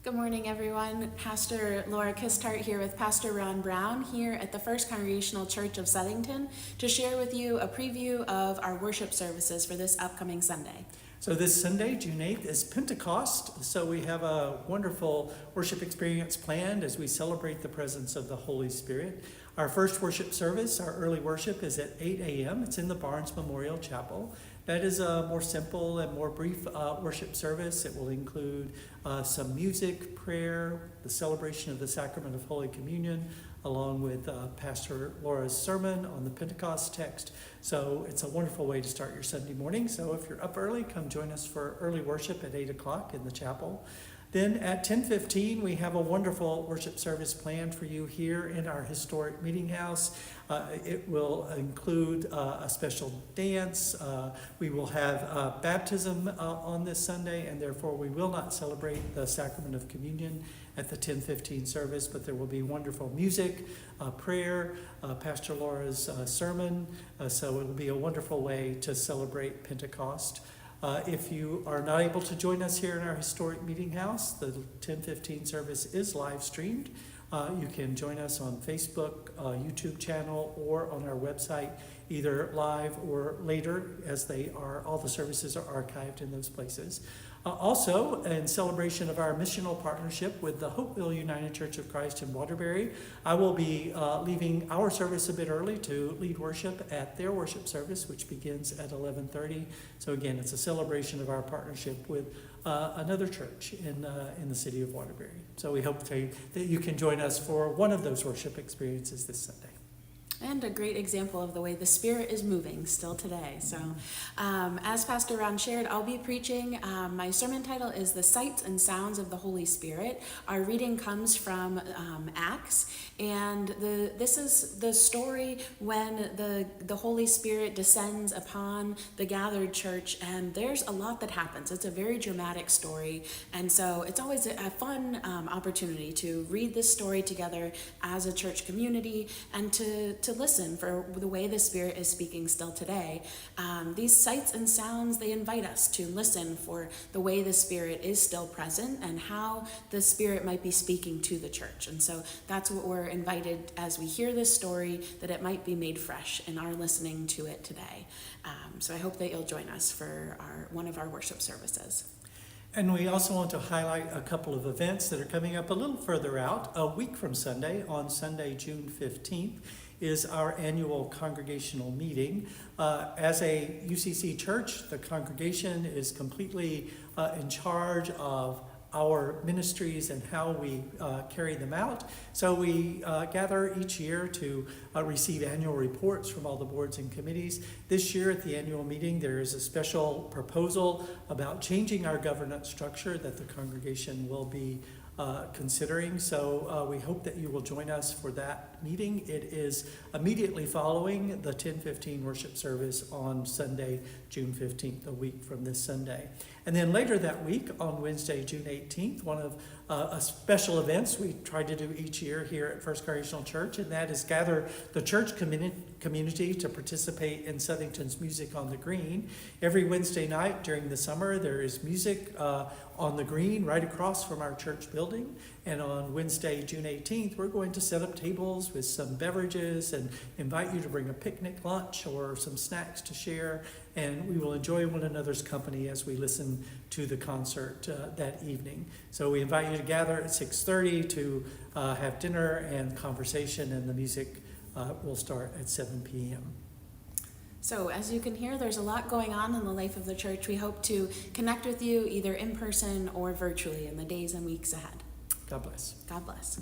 Good morning, everyone. Pastor Laura Kistart here with Pastor Ron Brown here at the First Congregational Church of Southington to share with you a preview of our worship services for this upcoming Sunday. So this Sunday, June 8th, is Pentecost. So we have a wonderful worship experience planned as we celebrate the presence of the Holy Spirit. Our first worship service, our early worship, is at 8 a.m. It's in the Barnes Memorial Chapel. That is a more simple and more brief worship service. It will include some music, prayer, the celebration of the Sacrament of Holy Communion, along with Pastor Laura's sermon on the Pentecost text. So it's a wonderful way to start your Sunday morning. So if you're up early, come join us for early worship at 8 o'clock in the chapel. Then at 10:15, we have a wonderful worship service planned for you here in our historic meeting house. It will include a special dance. We will have baptism on this Sunday, and therefore we will not celebrate the Sacrament of Communion at the 10:15 service, but there will be wonderful music, prayer, Pastor Laura's sermon. So it will be a wonderful way to celebrate Pentecost. If you are not able to join us here in our historic meeting house, the 10:15 service is live streamed. You can join us on Facebook, YouTube channel, or on our website, either live or later, as all the services are archived in those places. Also, in celebration of our missional partnership with the Hopeville United Church of Christ in Waterbury, I will be leaving our service a bit early to lead worship at their worship service, which begins at 11:30. So again, it's a celebration of our partnership with another church in the city of Waterbury. So we hope that you can join us for one of those worship experiences this Sunday. And a great example of the way the Spirit is moving still today. So as Pastor Ron shared, I'll be preaching. My sermon title is The Sights and Sounds of the Holy Spirit. Our reading comes from Acts, and this is the story when the Holy Spirit descends upon the gathered church, and there's a lot that happens. It's a very dramatic story, and so it's always a fun opportunity to read this story together as a church community and to listen for the way the Spirit is speaking still today. These sights and sounds, they invite us to listen for the way the Spirit is still present and how the Spirit might be speaking to the church. And so that's what we're invited as we hear this story, that it might be made fresh in our listening to it today. So I hope that you'll join us for one of our worship services. And we also want to highlight a couple of events that are coming up a little further out. A week from Sunday, on Sunday, June 15th, is our annual congregational meeting. As a UCC church, the congregation is completely in charge of our ministries and how we carry them out. So we gather each year to receive annual reports from all the boards and committees. This year at the annual meeting, there is a special proposal about changing our governance structure that the congregation will be considering. So we hope that you will join us for that meeting. It is immediately following the 10:15 worship service on Sunday, June 15th, a week from this Sunday. And then later that week, on Wednesday, June 18th, one of a special events we try to do each year here at First Congregational Church, and that is gather the church community to participate in Southington's Music on the Green. Every Wednesday night during the summer, there is music on the green right across from our church building. And on Wednesday, June 18th, we're going to set up tables with some beverages and invite you to bring a picnic lunch or some snacks to share. And we will enjoy one another's company as we listen to the concert that evening. So we invite you to gather at 6:30 to have dinner and conversation, and the music will start at 7 p.m. So as you can hear, there's a lot going on in the life of the church. We hope to connect with you either in person or virtually in the days and weeks ahead. God bless. God bless.